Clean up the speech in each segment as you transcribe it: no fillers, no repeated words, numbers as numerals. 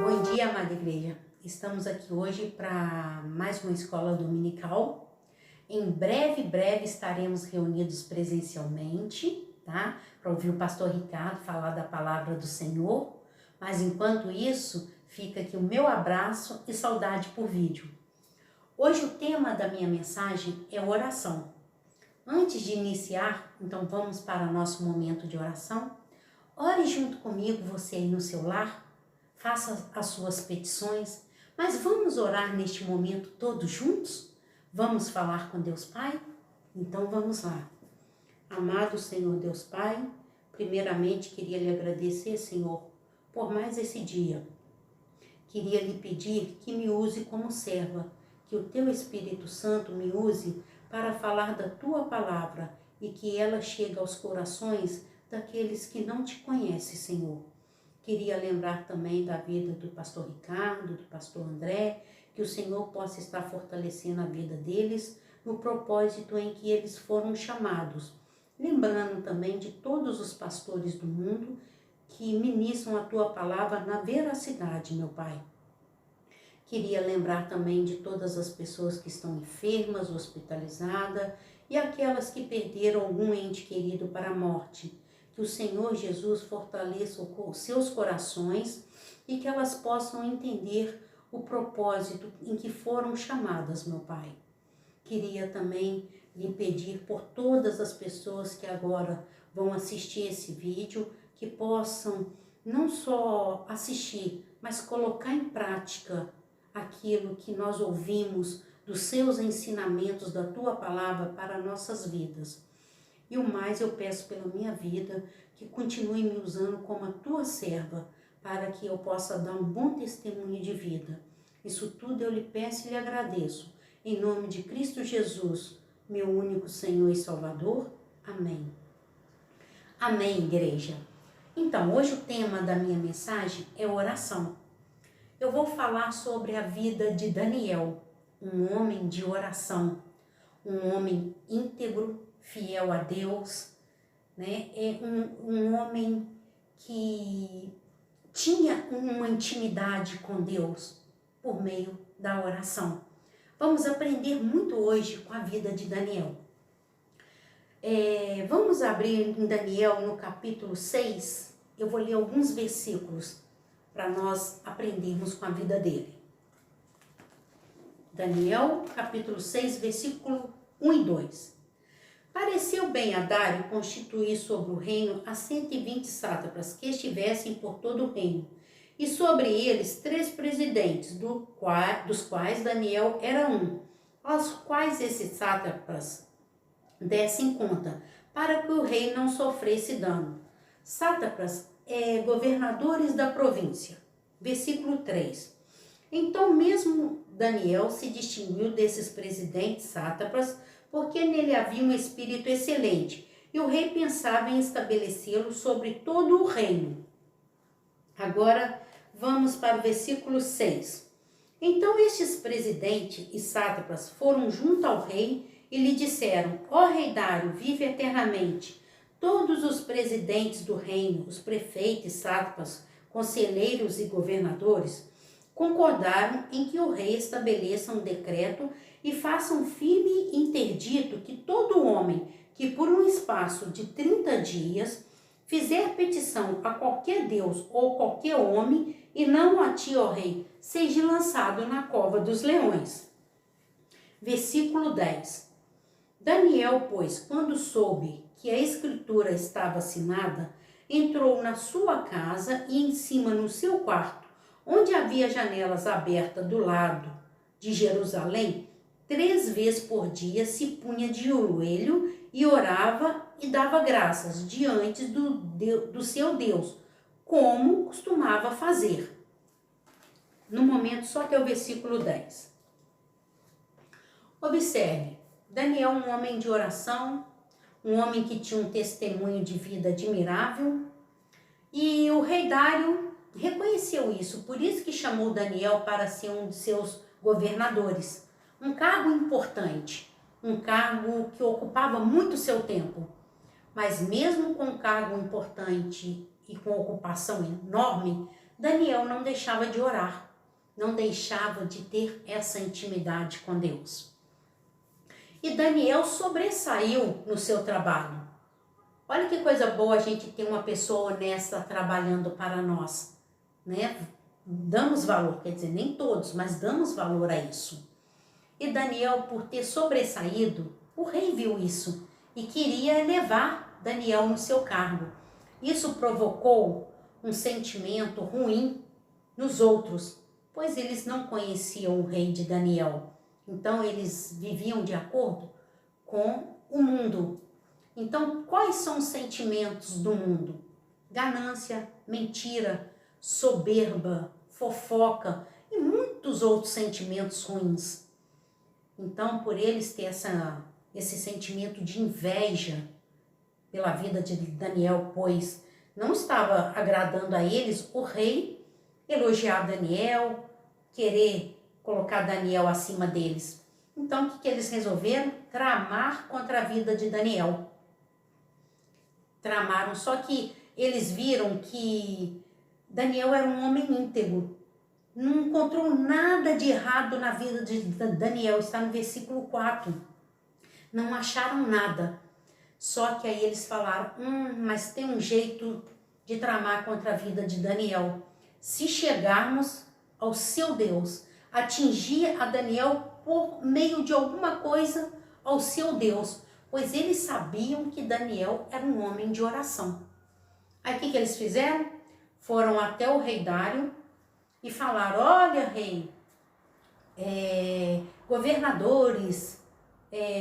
Bom dia, amada igreja. Estamos aqui hoje para mais uma escola dominical. Em breve estaremos reunidos presencialmente, tá? Para ouvir o pastor Ricardo falar da palavra do Senhor. Mas enquanto isso, fica aqui o meu abraço e saudade por vídeo. Hoje o tema da minha mensagem é oração. Antes de iniciar, então vamos para nosso momento de oração. Ore junto comigo, você aí no seu lar. Faça as suas petições, mas vamos orar neste momento todos juntos? Vamos falar com Deus Pai? Então vamos lá. Amado Senhor Deus Pai, primeiramente queria lhe agradecer, Senhor, por mais esse dia. Queria lhe pedir que me use como serva, que o Teu Espírito Santo me use para falar da Tua palavra e que ela chegue aos corações daqueles que não Te conhecem, Senhor. Queria lembrar também da vida do pastor Ricardo, do pastor André, que o Senhor possa estar fortalecendo a vida deles no propósito em que eles foram chamados. Lembrando também de todos os pastores do mundo que ministram a Tua palavra na veracidade, meu Pai. Queria lembrar também de todas as pessoas que estão enfermas, hospitalizadas e aquelas que perderam algum ente querido para a morte. Que o Senhor Jesus fortaleça os seus corações e que elas possam entender o propósito em que foram chamadas, meu Pai. Queria também lhe pedir por todas as pessoas que agora vão assistir esse vídeo, que possam não só assistir, mas colocar em prática aquilo que nós ouvimos dos seus ensinamentos, da Tua palavra para nossas vidas. E o mais eu peço pela minha vida, que continue me usando como a Tua serva, para que eu possa dar um bom testemunho de vida. Isso tudo eu lhe peço e lhe agradeço. Em nome de Cristo Jesus, meu único Senhor e Salvador. Amém. Amém, igreja. Então, hoje o tema da minha mensagem é oração. Eu vou falar sobre a vida de Daniel, um homem de oração, um homem íntegro, fiel a Deus, né? É um homem que tinha uma intimidade com Deus por meio da oração. Vamos aprender muito hoje com a vida de Daniel. Vamos abrir em Daniel no capítulo 6, eu vou ler alguns versículos para nós aprendermos com a vida dele. Daniel, capítulo 6, versículo 1 e 2. Pareceu bem a Dário constituir sobre o reino a 120 sátrapas que estivessem por todo o reino, e sobre eles 3 presidentes, dos quais Daniel era um, aos quais esses sátrapas dessem conta, para que o rei não sofresse dano. Sátrapas governadores da província. Versículo 3. Então mesmo Daniel se distinguiu desses presidentes sátrapas, porque nele havia um espírito excelente, e o rei pensava em estabelecê-lo sobre todo o reino. Agora vamos para o versículo 6. Então estes presidentes e sátrapas foram junto ao rei e lhe disseram: Ó rei Dário, vive eternamente. Todos os presidentes do reino, os prefeitos, sátrapas, conselheiros e governadores, concordaram em que o rei estabeleça um decreto e faça um firme interdito que todo homem que por um espaço de 30 dias fizer petição a qualquer Deus ou qualquer homem e não a ti, ó rei, seja lançado na cova dos leões. Versículo 10. Daniel, pois, quando soube que a escritura estava assinada, entrou na sua casa e em cima no seu quarto, onde havia janelas abertas do lado de Jerusalém, 3 vezes por dia se punha de joelho e orava e dava graças diante do seu Deus, como costumava fazer. No momento, só até o versículo 10. Observe, Daniel, um homem de oração, um homem que tinha um testemunho de vida admirável, e o rei Dário reconheceu isso, por isso que chamou Daniel para ser um de seus governadores. Um cargo importante, um cargo que ocupava muito seu tempo. Mas mesmo com um cargo importante e com ocupação enorme, Daniel não deixava de orar, não deixava de ter essa intimidade com Deus. E Daniel sobressaiu no seu trabalho. Olha que coisa boa a gente ter uma pessoa honesta trabalhando para nós, né? Damos valor, quer dizer, nem todos, mas damos valor a isso. E Daniel, por ter sobressaído, o rei viu isso e queria elevar Daniel no seu cargo. Isso provocou um sentimento ruim nos outros, pois eles não conheciam o rei de Daniel. Então eles viviam de acordo com o mundo. Então, quais são os sentimentos do mundo? Ganância, mentira, soberba, fofoca e muitos outros sentimentos ruins. Então, por eles ter esse sentimento de inveja pela vida de Daniel, pois não estava agradando a eles o rei elogiar Daniel, querer colocar Daniel acima deles. Então, o que eles resolveram? Tramar contra a vida de Daniel. Tramaram, só que eles viram que Daniel era um homem íntegro. Não encontrou nada de errado na vida de Daniel, está no versículo 4. Não acharam nada. Só que aí eles falaram, mas tem um jeito de tramar contra a vida de Daniel. Se chegarmos ao seu Deus, atingir a Daniel por meio de alguma coisa ao seu Deus, pois eles sabiam que Daniel era um homem de oração. Aí o que eles fizeram? Foram até o rei Dário e falaram, olha rei, governadores,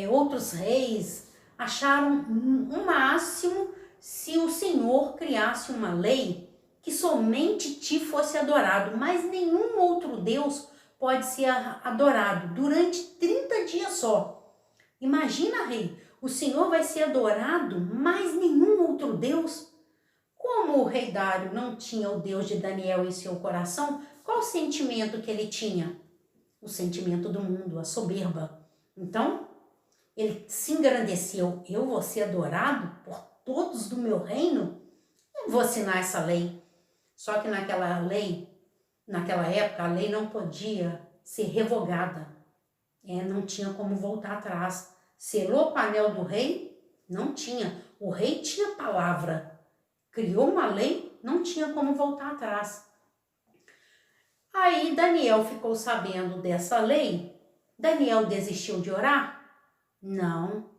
outros reis acharam um máximo se o Senhor criasse uma lei que somente ti fosse adorado, mas nenhum outro Deus pode ser adorado durante 30 dias só. Imagina, rei, o Senhor vai ser adorado, mas nenhum outro Deus? Como o rei Dário não tinha o Deus de Daniel em seu coração, qual o sentimento que ele tinha? O sentimento do mundo, a soberba. Então, ele se engrandeceu. Eu vou ser adorado por todos do meu reino? Eu vou assinar essa lei. Só que naquela época, a lei não podia ser revogada. Não tinha como voltar atrás. Selou o anel do rei? Não tinha. O rei tinha palavra. Criou uma lei? Não tinha como voltar atrás. Aí Daniel ficou sabendo dessa lei. Daniel desistiu de orar? Não.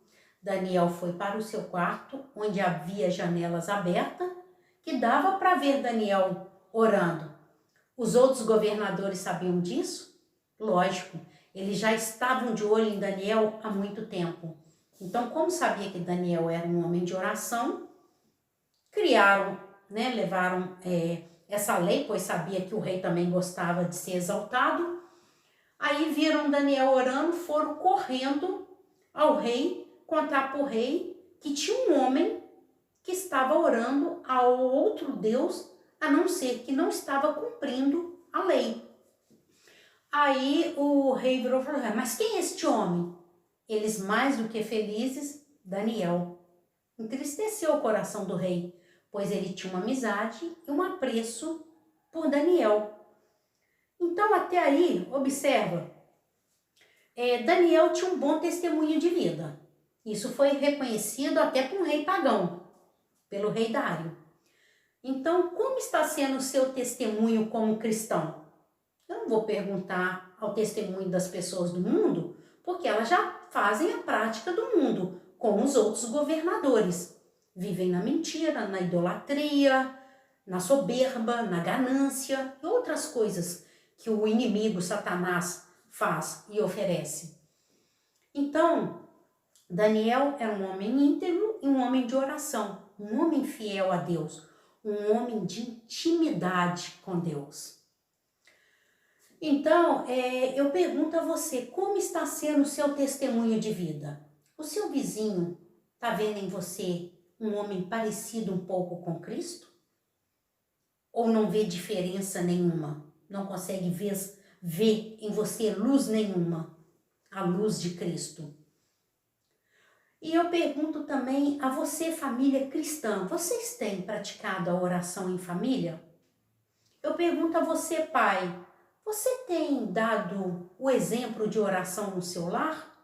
Daniel foi para o seu quarto, onde havia janelas abertas, que dava para ver Daniel orando. Os outros governadores sabiam disso? Lógico, eles já estavam de olho em Daniel há muito tempo. Então, como sabia que Daniel era um homem de oração, criaram, levaram essa lei, pois sabia que o rei também gostava de ser exaltado. Aí viram Daniel orando, foram correndo ao rei, contar para o rei que tinha um homem que estava orando a outro Deus, a não ser que não estava cumprindo a lei. Aí o rei virou e falou, mas quem é este homem? Eles, mais do que felizes, Daniel. Entristeceu o coração do rei, pois ele tinha uma amizade e um apreço por Daniel. Então, até aí, observa, Daniel tinha um bom testemunho de vida. Isso foi reconhecido até por um rei pagão, pelo rei Dário. Então, como está sendo o seu testemunho como cristão? Eu não vou perguntar ao testemunho das pessoas do mundo, porque elas já fazem a prática do mundo, como os outros governadores. Vivem na mentira, na idolatria, na soberba, na ganância e outras coisas que o inimigo Satanás faz e oferece. Então, Daniel era um homem íntegro e um homem de oração, um homem fiel a Deus, um homem de intimidade com Deus. Então, eu pergunto a você, como está sendo o seu testemunho de vida? O seu vizinho está vendo em você um homem parecido um pouco com Cristo? Ou não vê diferença nenhuma? Não consegue ver em você luz nenhuma, a luz de Cristo? E eu pergunto também a você, família cristã, vocês têm praticado a oração em família? Eu pergunto a você, pai, você tem dado o exemplo de oração no seu lar?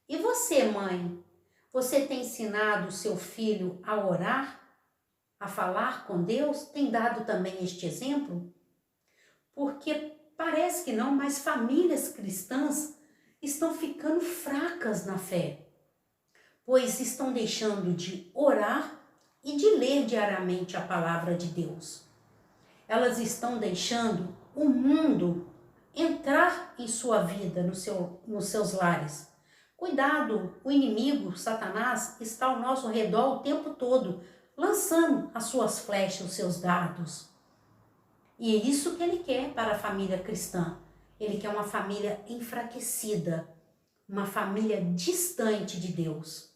E você, mãe, você tem ensinado o seu filho a orar, a falar com Deus? Tem dado também este exemplo? Porque parece que não, mas famílias cristãs estão ficando fracas na fé, pois estão deixando de orar e de ler diariamente a palavra de Deus. Elas estão deixando o mundo entrar em sua vida, nos seus lares. Cuidado, o inimigo, Satanás, está ao nosso redor o tempo todo, lançando as suas flechas, os seus dardos. E é isso que ele quer para a família cristã. Ele quer uma família enfraquecida, uma família distante de Deus.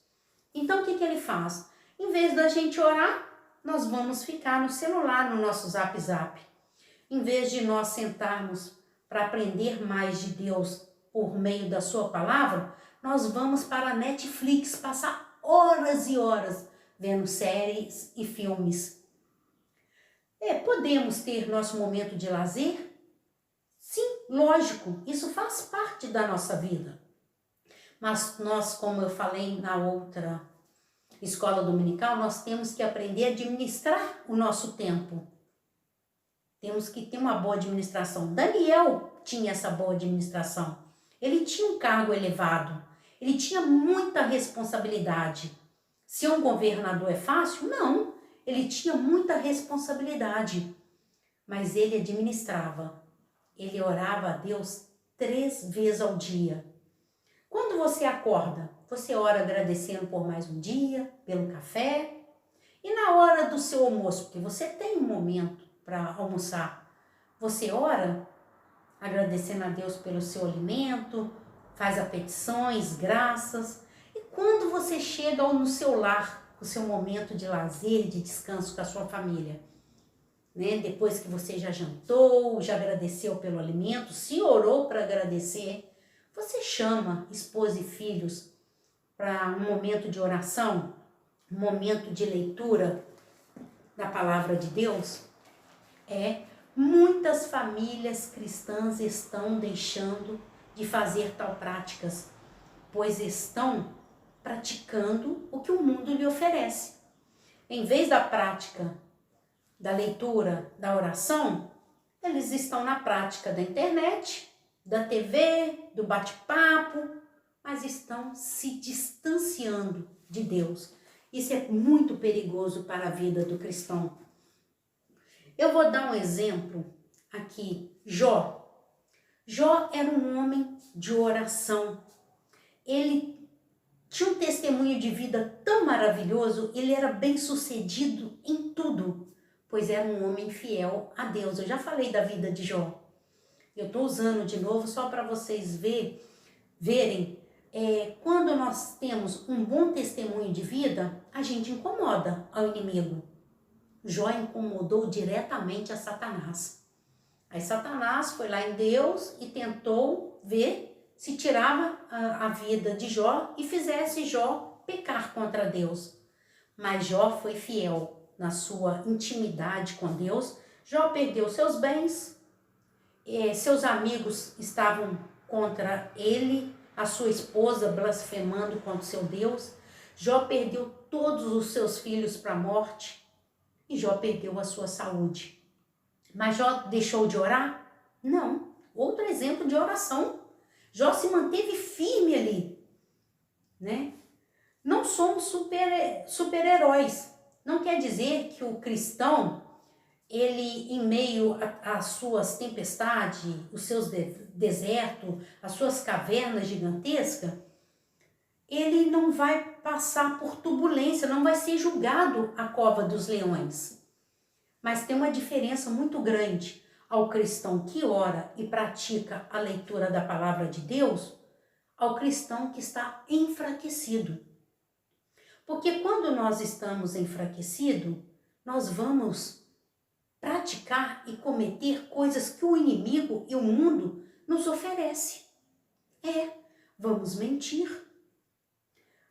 Então o que ele faz? Em vez da gente orar, nós vamos ficar no celular, no nosso zap zap. Em vez de nós sentarmos para aprender mais de Deus por meio da sua palavra, nós vamos para a Netflix passar horas e horas vendo séries e filmes. Podemos ter nosso momento de lazer? Sim, lógico, isso faz parte da nossa vida. Mas nós, como eu falei na outra escola dominical, nós temos que aprender a administrar o nosso tempo. Temos que ter uma boa administração. Daniel tinha essa boa administração. Ele tinha um cargo elevado. Ele tinha muita responsabilidade. Se um governador é fácil? Não. Ele tinha muita responsabilidade. Mas ele administrava. Ele orava a Deus 3 vezes ao dia. Quando você acorda, você ora agradecendo por mais um dia, pelo café. E na hora do seu almoço, porque você tem um momento para almoçar, você ora agradecendo a Deus pelo seu alimento, faz petições, graças. E quando você chega no seu lar, o seu momento de lazer, de descanso com a sua família, né? Depois que você já jantou, já agradeceu pelo alimento, se orou para agradecer, você chama esposa e filhos para um momento de oração, um momento de leitura da palavra de Deus? Muitas famílias cristãs estão deixando de fazer tal práticas, pois estão praticando o que o mundo lhe oferece. Em vez da prática da leitura, da oração, eles estão na prática da internet, da TV, do bate-papo, mas estão se distanciando de Deus. Isso é muito perigoso para a vida do cristão. Eu vou dar um exemplo aqui. Jó. Jó era um homem de oração. Ele tinha um testemunho de vida tão maravilhoso, ele era bem-sucedido em tudo, pois era um homem fiel a Deus. Eu já falei da vida de Jó. Eu estou usando de novo só para vocês verem. Quando nós temos um bom testemunho de vida, a gente incomoda ao inimigo. Jó incomodou diretamente a Satanás. Aí Satanás foi lá em Deus e tentou ver se tirava a vida de Jó e fizesse Jó pecar contra Deus. Mas Jó foi fiel na sua intimidade com Deus. Jó perdeu seus bens, seus amigos estavam contra ele, a sua esposa blasfemando contra seu Deus. Jó perdeu todos os seus filhos para a morte e Jó perdeu a sua saúde. Mas Jó deixou de orar? Não. Outro exemplo de oração. Jó se manteve firme ali, né? Não somos super-heróis. Não quer dizer que o cristão, ele em meio às suas tempestades, os seus desertos, as suas cavernas gigantescas, ele não vai passar por turbulência, não vai ser julgado a cova dos leões. Mas tem uma diferença muito grande ao cristão que ora e pratica a leitura da palavra de Deus, ao cristão que está enfraquecido. Porque quando nós estamos enfraquecidos, nós vamos praticar e cometer coisas que o inimigo e o mundo nos oferecem. Vamos mentir,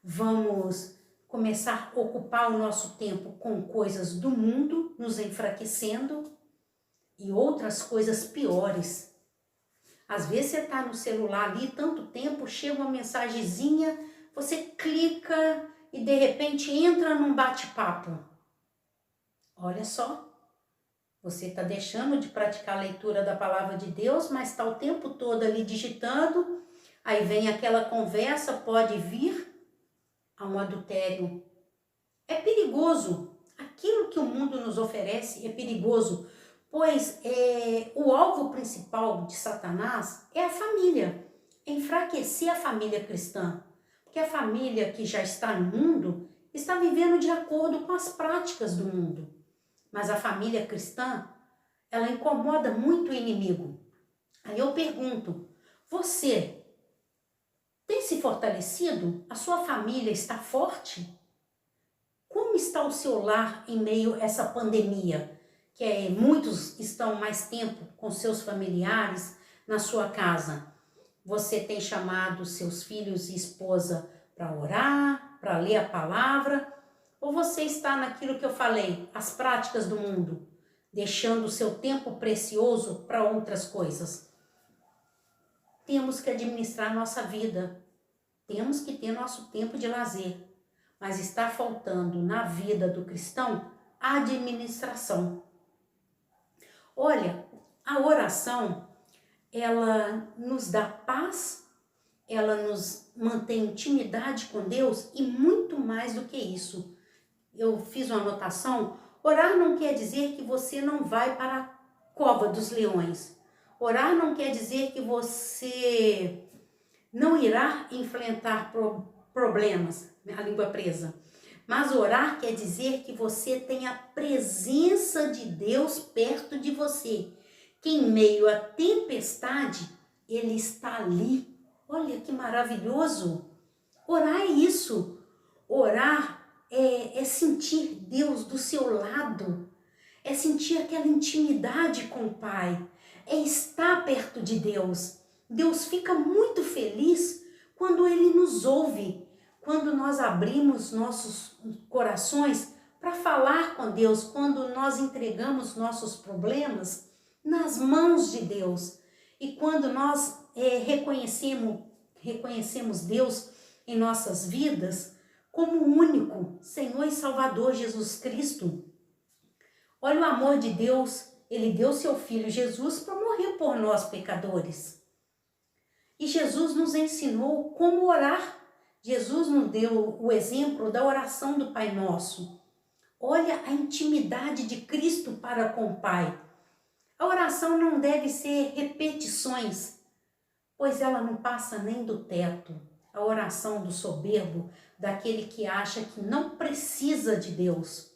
vamos começar a ocupar o nosso tempo com coisas do mundo, nos enfraquecendo, e outras coisas piores. Às vezes você está no celular ali tanto tempo, chega uma mensagenzinha, você clica e de repente entra num bate-papo. Olha só, você está deixando de praticar a leitura da palavra de Deus, mas está o tempo todo ali digitando, aí vem aquela conversa, pode vir a um adultério. É perigoso. Aquilo que o mundo nos oferece é perigoso, pois o alvo principal de Satanás é a família, enfraquecer a família cristã, porque a família que já está no mundo está vivendo de acordo com as práticas do mundo, mas a família cristã, ela incomoda muito o inimigo. Aí eu pergunto, você tem se fortalecido? A sua família está forte? Como está o seu lar em meio a essa pandemia? Que muitos estão mais tempo com seus familiares na sua casa. Você tem chamado seus filhos e esposa para orar, para ler a palavra? Ou você está naquilo que eu falei, as práticas do mundo, deixando o seu tempo precioso para outras coisas? Temos que administrar nossa vida. Temos que ter nosso tempo de lazer. Mas está faltando na vida do cristão a administração. Olha, a oração, ela nos dá paz, ela nos mantém intimidade com Deus e muito mais do que isso. Eu fiz uma anotação, orar não quer dizer que você não vai para a cova dos leões. Orar não quer dizer que você não irá enfrentar problemas, a língua presa. Mas orar quer dizer que você tem a presença de Deus perto de você, que em meio à tempestade, Ele está ali. Olha que maravilhoso! Orar é isso. Orar é sentir Deus do seu lado, é sentir aquela intimidade com o Pai, é estar perto de Deus. Deus fica muito feliz quando Ele nos ouve, quando nós abrimos nossos corações para falar com Deus, quando nós entregamos nossos problemas nas mãos de Deus e quando nós reconhecemos Deus em nossas vidas como o único Senhor e Salvador Jesus Cristo. Olha o amor de Deus, Ele deu seu Filho Jesus para morrer por nós pecadores. E Jesus nos ensinou como orar. Jesus nos deu o exemplo da oração do Pai Nosso. Olha a intimidade de Cristo para com o Pai. A oração não deve ser repetições, pois ela não passa nem do teto. A oração do soberbo, daquele que acha que não precisa de Deus.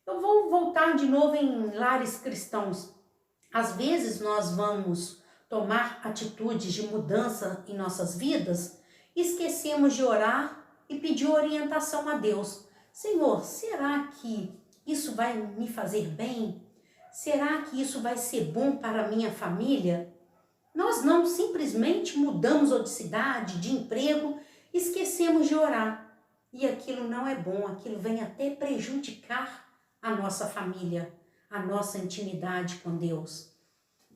Eu vou voltar de novo em lares cristãos. Às vezes nós vamos tomar atitudes de mudança em nossas vidas, esquecemos de orar e pedir orientação a Deus. Senhor, será que isso vai me fazer bem? Será que isso vai ser bom para a minha família? Nós não simplesmente mudamos de cidade, de emprego, esquecemos de orar. E aquilo não é bom, aquilo vem até prejudicar a nossa família, a nossa intimidade com Deus.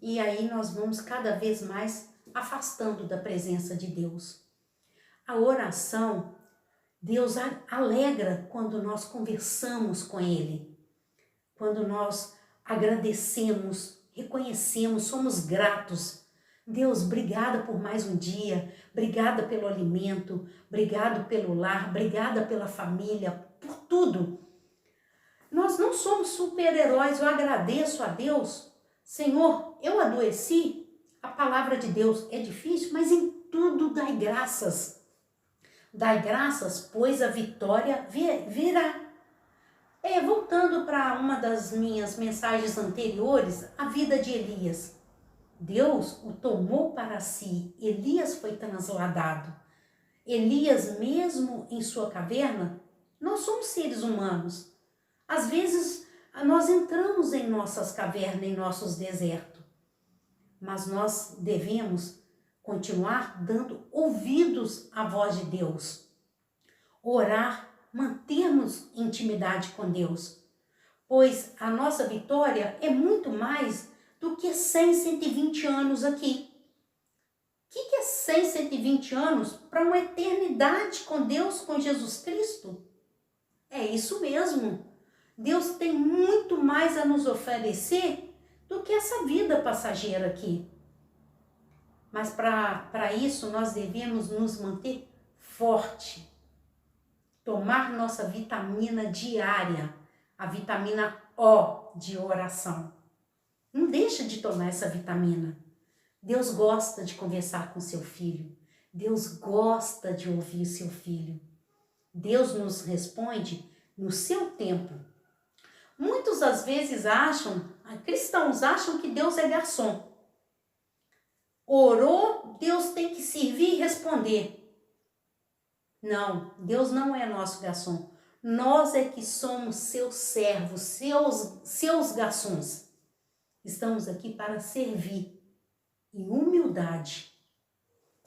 E aí nós vamos cada vez mais afastando da presença de Deus. A oração, Deus alegra quando nós conversamos com Ele, quando nós agradecemos, reconhecemos, somos gratos. Deus, obrigada por mais um dia, obrigada pelo alimento, obrigado pelo lar, obrigada pela família, por tudo. Nós não somos super-heróis, eu agradeço a Deus. Senhor, eu adoeci, a palavra de Deus é difícil, mas em tudo dai graças. Dai graças, pois a vitória virá. Voltando para uma das minhas mensagens anteriores, a vida de Elias. Deus o tomou para si, Elias foi transladado. Elias, mesmo em sua caverna, nós somos seres humanos. Às vezes, nós entramos em nossas cavernas, em nossos desertos, mas nós devemos continuar dando ouvidos à voz de Deus, orar, mantermos intimidade com Deus, pois a nossa vitória é muito mais do que 100, 120 anos aqui. O que é 100, 120 anos para uma eternidade com Deus, com Jesus Cristo? É isso mesmo. Deus tem muito mais a nos oferecer do que essa vida passageira aqui. Mas para isso nós devemos nos manter forte, tomar nossa vitamina diária, a vitamina O de oração. Não deixa de tomar essa vitamina. Deus gosta de conversar com seu filho. Deus gosta de ouvir seu filho. Deus nos responde no seu tempo. Muitos às vezes cristãos acham que Deus é garçom. Orou, Deus tem que servir e responder. Não, Deus não é nosso garçom. Nós é que somos seus servos, seus garçons. Estamos aqui para servir em humildade.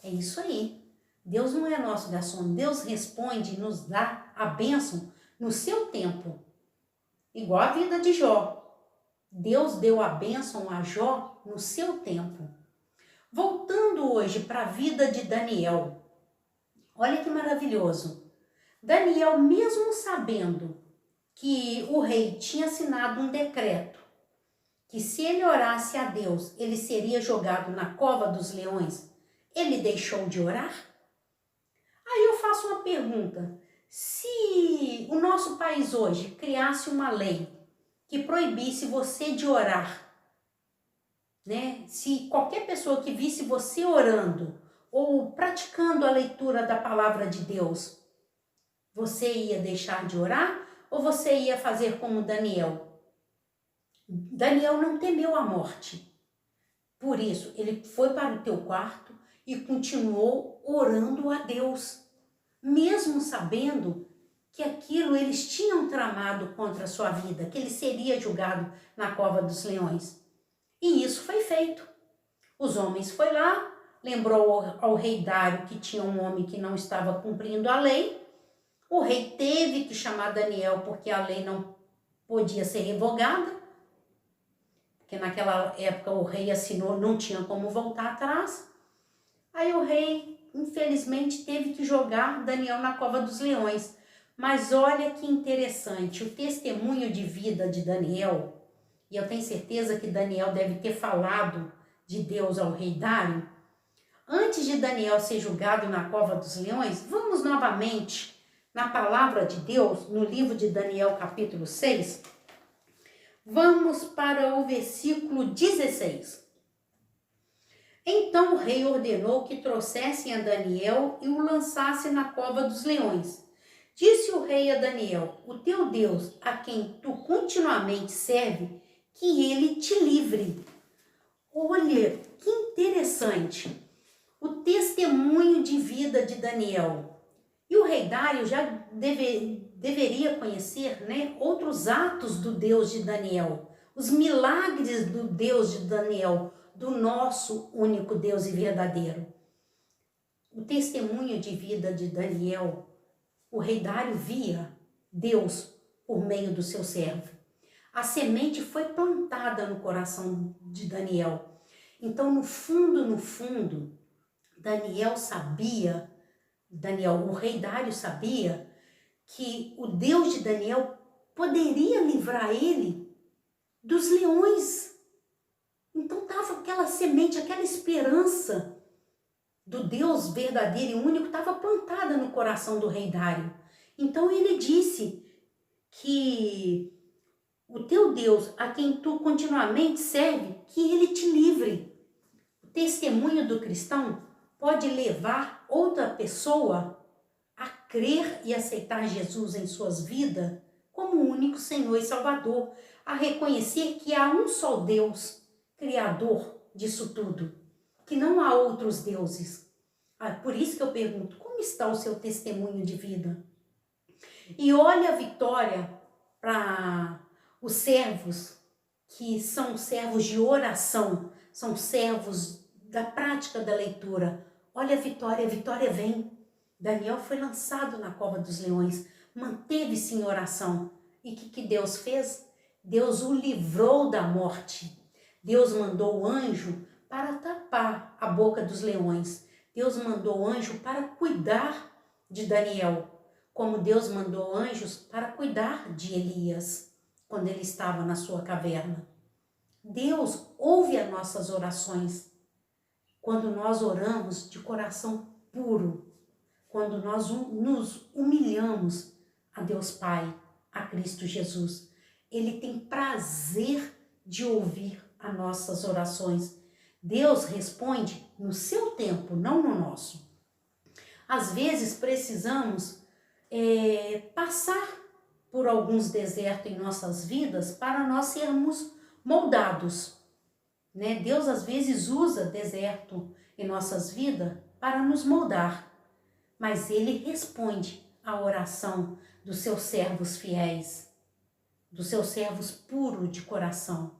É isso aí. Deus não é nosso garçom. Deus responde e nos dá a bênção no seu tempo. Igual a vida de Jó. Deus deu a bênção a Jó no seu tempo. Voltando hoje para a vida de Daniel. Olha que maravilhoso. Daniel, mesmo sabendo que o rei tinha assinado um decreto, que se ele orasse a Deus, ele seria jogado na cova dos leões, ele deixou de orar? Aí eu faço uma pergunta. Se o nosso país hoje criasse uma lei que proibisse você de orar, né? Se qualquer pessoa que visse você orando ou praticando a leitura da palavra de Deus, você ia deixar de orar ou você ia fazer como Daniel? Daniel não temeu a morte. Por isso, ele foi para o teu quarto e continuou orando a Deus, mesmo sabendo que aquilo eles tinham tramado contra a sua vida, que ele seria julgado na cova dos leões. E isso foi feito. Os homens foram lá, lembrou ao rei Dário que tinha um homem que não estava cumprindo a lei. O rei teve que chamar Daniel porque a lei não podia ser revogada, porque naquela época o rei assinou, não tinha como voltar atrás. Aí o rei, infelizmente, teve que jogar Daniel na cova dos leões. Mas olha que interessante, o testemunho de vida de Daniel, e eu tenho certeza que Daniel deve ter falado de Deus ao rei Dário. Antes de Daniel ser julgado na cova dos leões, vamos novamente na palavra de Deus, no livro de Daniel, capítulo 6. Vamos para o versículo 16. Então o rei ordenou que trouxessem a Daniel e o lançassem na cova dos leões. Disse o rei a Daniel: o teu Deus, a quem tu continuamente serve, que ele te livre. Olha, que interessante. O testemunho de vida de Daniel. E o rei Dário já deveria conhecer, né, outros atos do Deus de Daniel, os milagres do Deus de Daniel, do nosso único Deus e verdadeiro. O testemunho de vida de Daniel, o rei Dário via Deus por meio do seu servo. A semente foi plantada no coração de Daniel. Então, no fundo, o rei Dário sabia que o Deus de Daniel poderia livrar ele dos leões. Então estava aquela semente, aquela esperança do Deus verdadeiro e único estava plantada no coração do rei Dário. Então ele disse que o teu Deus, a quem tu continuamente serve, que ele te livre. O testemunho do cristão pode levar outra pessoa a crer e aceitar Jesus em suas vidas como o único Senhor e Salvador, a reconhecer que há um só Deus, Criador disso tudo, que não há outros deuses. Por isso que eu pergunto, como está o seu testemunho de vida? E olha a vitória para os servos, que são servos de oração, são servos da prática da leitura. Olha a vitória vem. Daniel foi lançado na cova dos leões, manteve-se em oração. E o que Deus fez? Deus o livrou da morte. Deus mandou o anjo para tapar a boca dos leões. Deus mandou o anjo para cuidar de Daniel, como Deus mandou anjos para cuidar de Elias, quando ele estava na sua caverna. Deus ouve as nossas orações quando nós oramos de coração puro, quando nós nos humilhamos a Deus Pai, a Cristo Jesus. Ele tem prazer de ouvir as nossas orações. Deus responde no seu tempo, não no nosso. Às vezes precisamos passar por alguns desertos em nossas vidas para nós sermos moldados, né? Deus às vezes usa deserto em nossas vidas para nos moldar, mas Ele responde à oração dos seus servos fiéis, dos seus servos puros de coração.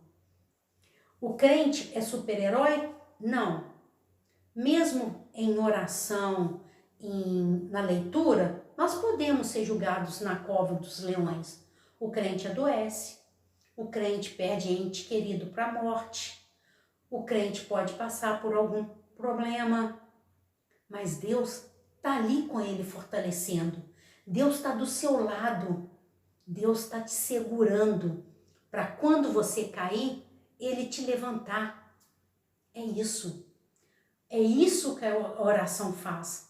O crente é super-herói? Não. Mesmo em oração, na leitura, nós podemos ser julgados na cova dos leões. O crente adoece, o crente perde ente querido para a morte, o crente pode passar por algum problema, mas Deus está ali com ele fortalecendo. Deus está do seu lado, Deus está te segurando para quando você cair, Ele te levantar. É isso que a oração faz.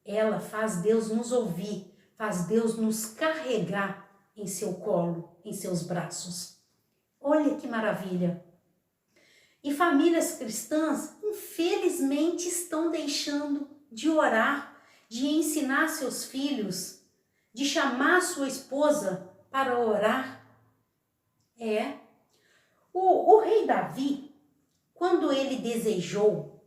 Ela faz Deus nos ouvir, faz Deus nos carregar em seu colo, em seus braços. Olha que maravilha! E famílias cristãs, infelizmente, estão deixando de orar, de ensinar seus filhos, de chamar sua esposa para orar. O rei Davi, quando ele desejou,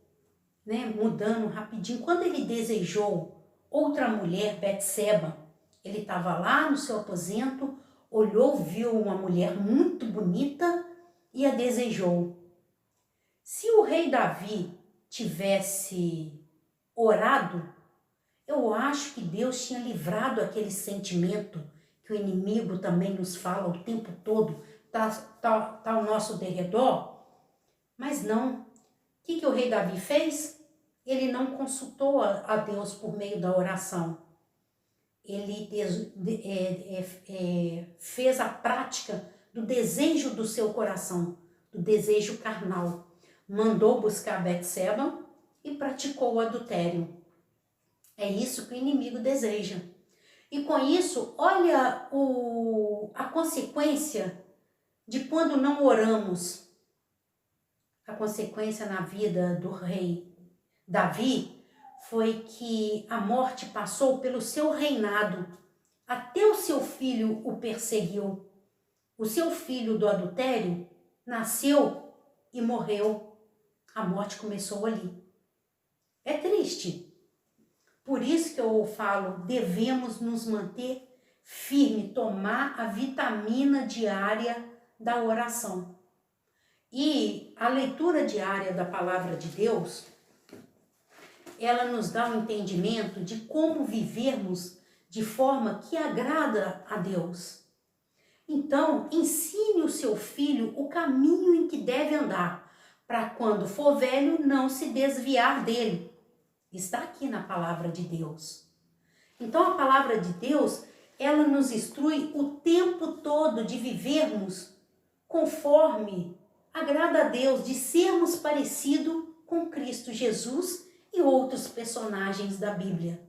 né, mudando rapidinho, quando ele desejou outra mulher, Betseba, ele estava lá no seu aposento, olhou, viu uma mulher muito bonita e a desejou. Se o rei Davi tivesse orado, eu acho que Deus tinha livrado aquele sentimento que o inimigo também nos fala o tempo todo, tá ao nosso derredor. Mas não. O que o rei Davi fez? Ele não consultou a Deus por meio da oração. Ele fez a prática do desejo do seu coração, do desejo carnal. Mandou buscar Betseba e praticou o adultério. É isso que o inimigo deseja. E com isso, olha a consequência de quando não oramos. A consequência na vida do rei Davi foi que a morte passou pelo seu reinado. Até o seu filho o perseguiu. O seu filho do adultério nasceu e morreu. A morte começou ali. É triste. Por isso que eu falo, devemos nos manter firme, tomar a vitamina diária da oração. E a leitura diária da palavra de Deus, ela nos dá um entendimento de como vivermos de forma que agrada a Deus. Então, ensine o seu filho o caminho em que deve andar, para quando for velho não se desviar dele. Está aqui na palavra de Deus. Então, a palavra de Deus, ela nos instrui o tempo todo de vivermos conforme agrada a Deus, de sermos parecidos com Cristo Jesus e outros personagens da Bíblia.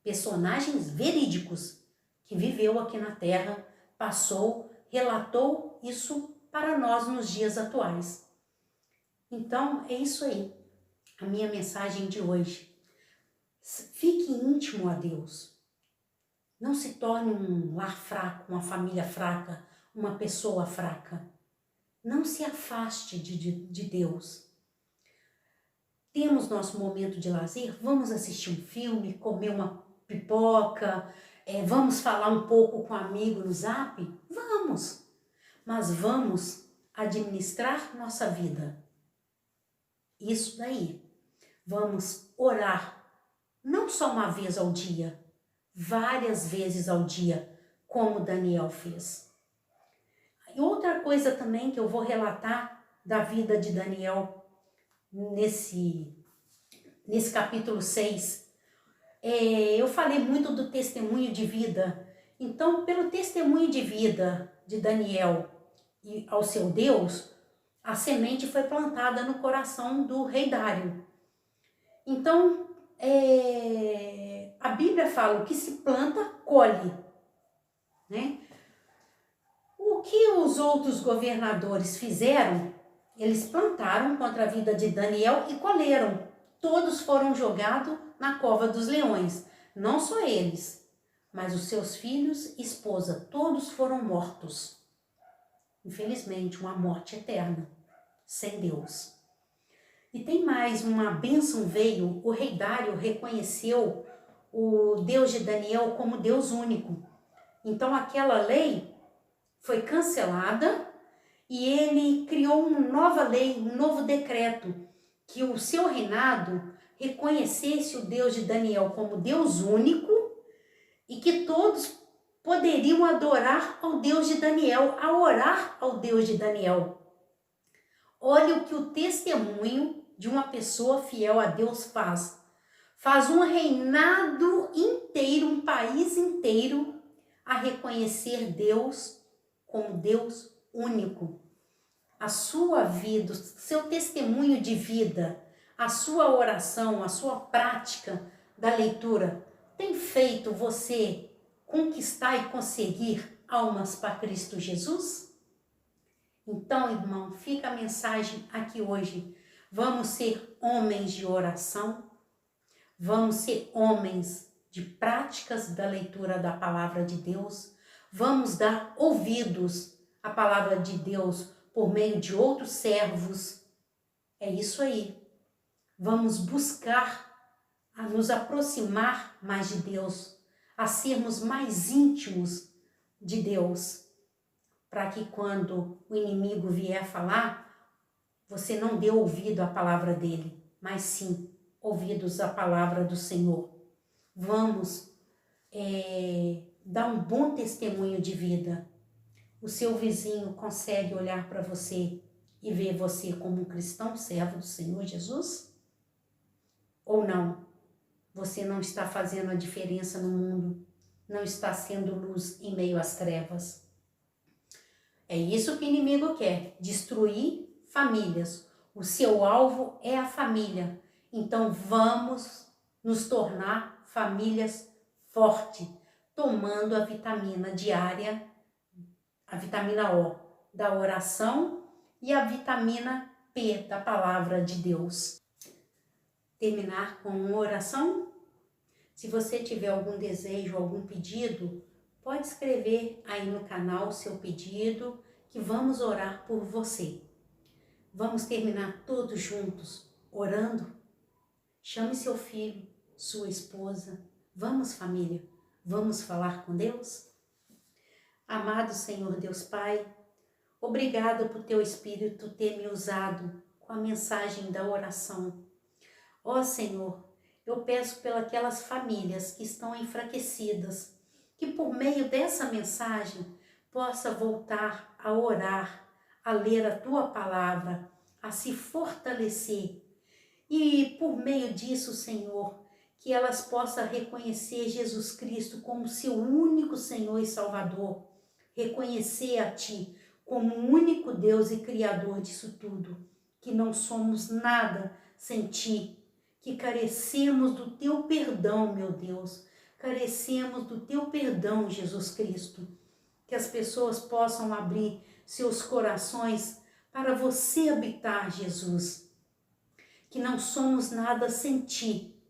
Personagens verídicos que viveu aqui na Terra, passou, relatou isso para nós nos dias atuais. Então, é isso aí, a minha mensagem de hoje. Fique íntimo a Deus. Não se torne um lar fraco, uma família fraca, uma pessoa fraca. Não se afaste de Deus. Temos nosso momento de lazer, vamos assistir um filme, comer uma pipoca, vamos falar um pouco com um amigo no Zap? Vamos! Mas vamos administrar nossa vida. Isso daí. Vamos orar. Não só uma vez ao dia, várias vezes ao dia, como Daniel fez. E outra coisa também que eu vou relatar da vida de Daniel nesse capítulo 6. Eu falei muito do testemunho de vida. Então, pelo testemunho de vida de Daniel e ao seu Deus, a semente foi plantada no coração do rei Dário. Então, a Bíblia fala: o que se planta, colhe, né? O que os outros governadores fizeram? Eles plantaram contra a vida de Daniel e colheram. Todos foram jogados na cova dos leões. Não só eles, mas os seus filhos e esposa, todos foram mortos. Infelizmente, uma morte eterna, sem Deus. E tem mais, uma bênção veio. O rei Dário reconheceu o Deus de Daniel como Deus único. Então aquela lei foi cancelada e ele criou uma nova lei, um novo decreto, que o seu reinado reconhecesse o Deus de Daniel como Deus único e que todos poderiam adorar ao Deus de Daniel, a orar ao Deus de Daniel. Olha o que o testemunho de uma pessoa fiel a Deus faz. Faz um reinado inteiro, um país inteiro, a reconhecer Deus como Deus único. A sua vida, o seu testemunho de vida, a sua oração, a sua prática da leitura, tem feito você conquistar e conseguir almas para Cristo Jesus? Então, irmão, fica a mensagem aqui hoje. Vamos ser homens de oração, vamos ser homens de práticas da leitura da palavra de Deus, vamos dar ouvidos à palavra de Deus por meio de outros servos. É isso aí. Vamos buscar a nos aproximar mais de Deus, a sermos mais íntimos de Deus, para que quando o inimigo vier falar, você não dê ouvido à palavra dele, mas sim ouvidos à palavra do Senhor. Vamos dar um bom testemunho de vida. O seu vizinho consegue olhar para você e ver você como um cristão, servo do Senhor Jesus? Ou não? Você não está fazendo a diferença no mundo, não está sendo luz em meio às trevas. É isso que o inimigo quer, destruir famílias. O seu alvo é a família. Então vamos nos tornar famílias fortes, tomando a vitamina diária, a vitamina O da oração e a vitamina P da palavra de Deus. Terminar com uma oração? Se você tiver algum desejo, algum pedido, pode escrever aí no canal o seu pedido, que vamos orar por você. Vamos terminar todos juntos, orando? Chame seu filho, sua esposa. Vamos, família, vamos falar com Deus? Amado Senhor Deus Pai, obrigada por teu Espírito ter me usado com a mensagem da oração. Ó Senhor, eu peço pelas famílias que estão enfraquecidas, que por meio dessa mensagem possa voltar a orar, a ler a tua palavra, a se fortalecer. E por meio disso, Senhor, que elas possam reconhecer Jesus Cristo como seu único Senhor e Salvador, reconhecer a Ti como o único Deus e Criador disso tudo, que não somos nada sem Ti, que carecemos do Teu perdão, meu Deus, carecemos do Teu perdão, Jesus Cristo, que as pessoas possam abrir seus corações para você habitar, Jesus, que não somos nada sem Ti.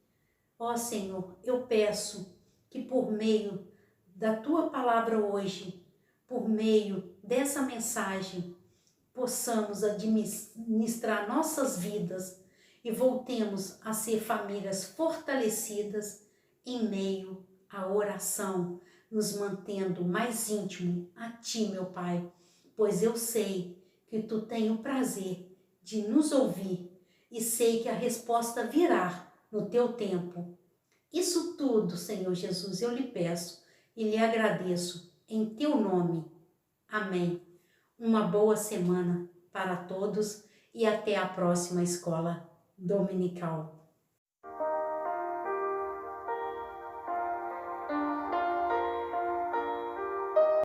Ó Senhor, eu peço que por meio da Tua palavra hoje, por meio dessa mensagem, possamos administrar nossas vidas e voltemos a ser famílias fortalecidas em meio à oração, nos mantendo mais íntimo a Ti, meu Pai, pois eu sei que Tu tens o prazer de nos ouvir e sei que a resposta virá no Teu tempo. Isso tudo, Senhor Jesus, eu lhe peço e lhe agradeço em Teu nome. Amém. Uma boa semana para todos e até a próxima escola dominical.